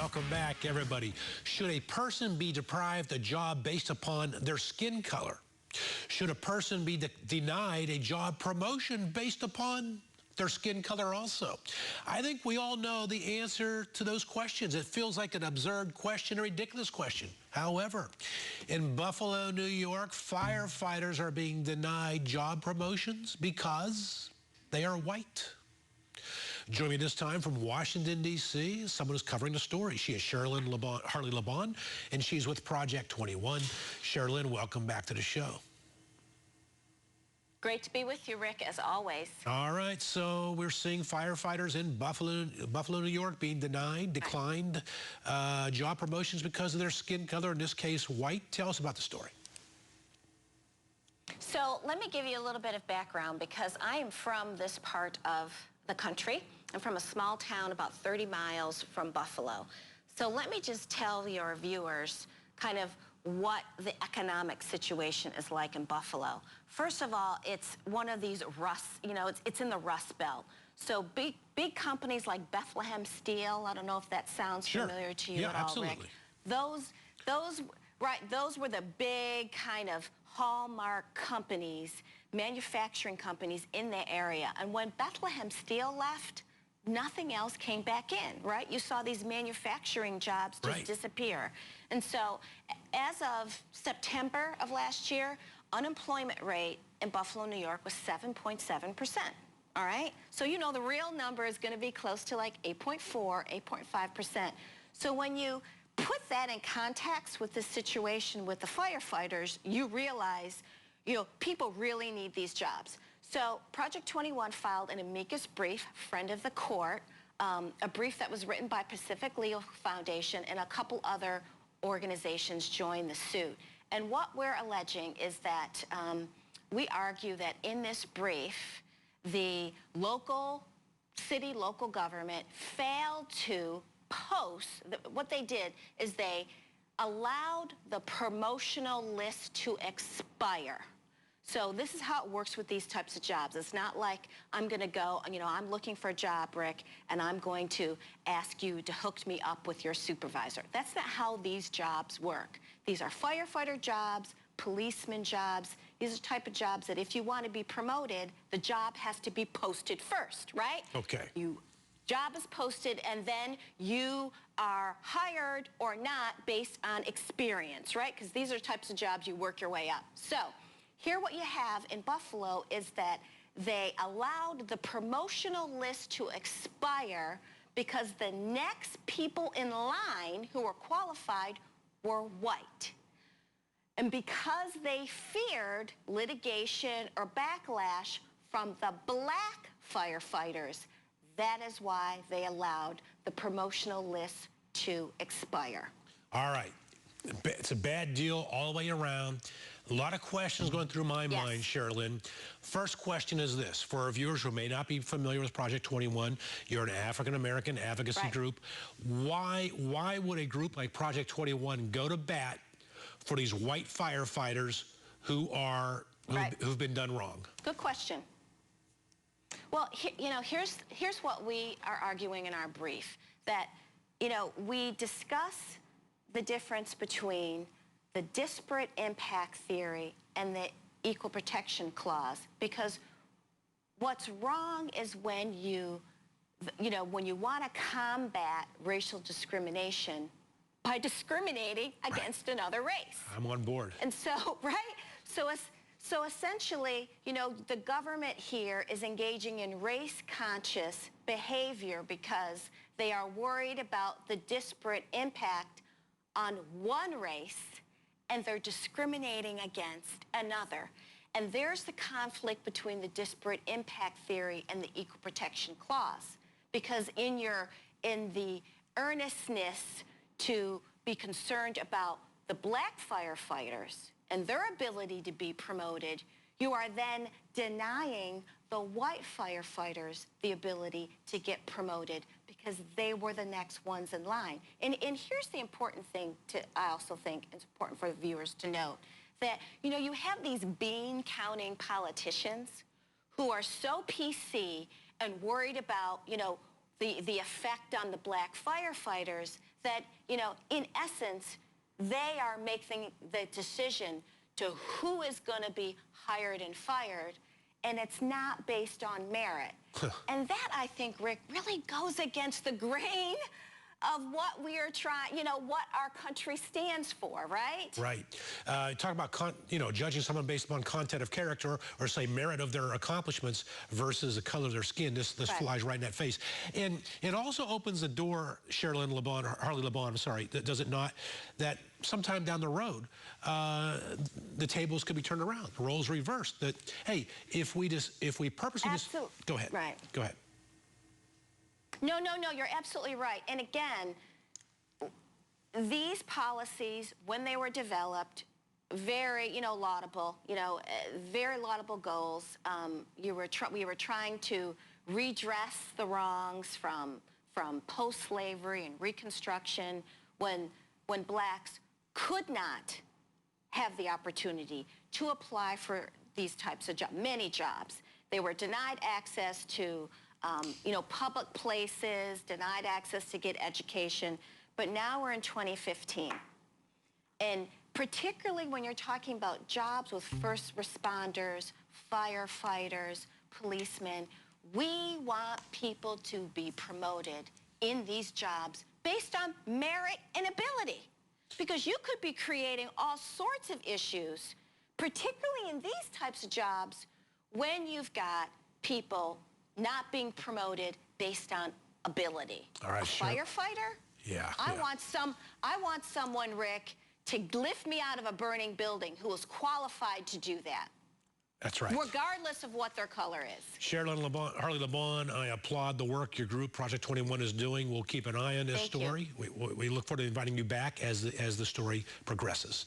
Welcome back, everybody. Should a person be deprived a job based upon their skin color? Should a person be denied a job promotion based upon their skin color also? I think we all know the answer to those questions. It feels like an absurd question, a ridiculous question. However, in Buffalo, New York, firefighters are being denied job promotions because they are white. Joining me this time from Washington, D.C., someone who's covering the story. She is Cherylyn Harley LeBon, and she's with Project 21. Cherylyn, welcome back to the show. Great to be with you, Rick, as always. All right, so we're seeing firefighters in Buffalo, New York being declined job promotions because of their skin color, in this case, white. Tell us about the story. So let me give you a little bit of background because I am from this part of the country. I'm from a small town about 30 miles from Buffalo. So let me just tell your viewers kind of what the economic situation is like in Buffalo. First of all, it's one of these it's in the Rust Belt. So big companies like Bethlehem Steel, I don't know if that sounds familiar to you at all, absolutely. Rick. Those were the big kind of hallmark companies, manufacturing companies in the area. And when Bethlehem Steel left, nothing else came back in, right? You saw these manufacturing jobs just disappear. And so as of September of last year, unemployment rate in Buffalo, New York was 7.7%, all right? So you know the real number is going to be close to like 8.4, 8.5%. So when you put that in context with the situation with the firefighters, you realize, people really need these jobs. So Project 21 filed an amicus brief, friend of the court, a brief that was written by Pacific Legal Foundation, and a couple other organizations joined the suit. And what we're alleging is that we argue that in this brief, the local government failed to post. What they did is they allowed the promotional list to expire. So this is how it works with these types of jobs. It's not like I'm going to go, I'm looking for a job, Rick, and I'm going to ask you to hook me up with your supervisor. That's not how these jobs work. These are firefighter jobs, policeman jobs. These are the type of jobs that if you want to be promoted, the job has to be posted first, right? Okay. Job is posted, and then you are hired or not based on experience, right? Because these are types of jobs you work your way up. So here what you have in Buffalo is that they allowed the promotional list to expire because the next people in line who were qualified were white. And because they feared litigation or backlash from the black firefighters, that is why they allowed the promotional list to expire. All right. It's a bad deal all the way around. A lot of questions going through my mind, Cherylyn. First question is this. For our viewers who may not be familiar with Project 21, you're an African-American advocacy group. Why would a group like Project 21 go to bat for these white firefighters who've been done wrong? Good question. Well, here's what we are arguing in our brief, that, we discuss the difference between the disparate impact theory and the equal protection clause, because what's wrong is when you want to combat racial discrimination by discriminating against another race. I'm on board. And so, So essentially, the government here is engaging in race-conscious behavior because they are worried about the disparate impact on one race, and they're discriminating against another. And there's the conflict between the disparate impact theory and the equal protection clause. Because in the earnestness to be concerned about the black firefighters and their ability to be promoted, you are then denying the white firefighters the ability to get promoted because they were the next ones in line. And here's the important thing I also think it's important for the viewers to note, that, you have these bean-counting politicians who are so PC and worried about, the effect on the black firefighters that, you know, in essence, they are making the decision to who is going to be hired and fired, and it's not based on merit. And that, I think, Rick, really goes against the grain of what we are trying, you know, what our country stands for, right? Right. Talk about, you know, judging someone based upon content of character or say merit of their accomplishments versus the color of their skin. This flies right in that face. And it also opens the door, Cherylyn LeBon, or Harley LeBon, I'm sorry, does it not, that sometime down the road, the tables could be turned around, the roles reversed. That, hey, if we purposely Absolutely. Go ahead. Right. Go ahead. No, you're absolutely right. And again, these policies, when they were developed, very, you know, laudable, you know, very laudable goals. We were trying to redress the wrongs from post-slavery and Reconstruction when blacks could not have the opportunity to apply for these types of jobs, many jobs. They were denied access to you know, public places, denied access to get education. But now we're in 2015. And particularly when you're talking about jobs with first responders, firefighters, policemen, we want people to be promoted in these jobs based on merit and ability. Because you could be creating all sorts of issues, particularly in these types of jobs, when you've got people not being promoted based on ability. All right, a firefighter? Yeah. I want someone, Rick, to lift me out of a burning building who is qualified to do that. That's right. Regardless of what their color is. Cherylyn LeBon, Harley LeBon, I applaud the work your group, Project 21, is doing. We'll keep an eye on this story. We look forward to inviting you back as the story progresses.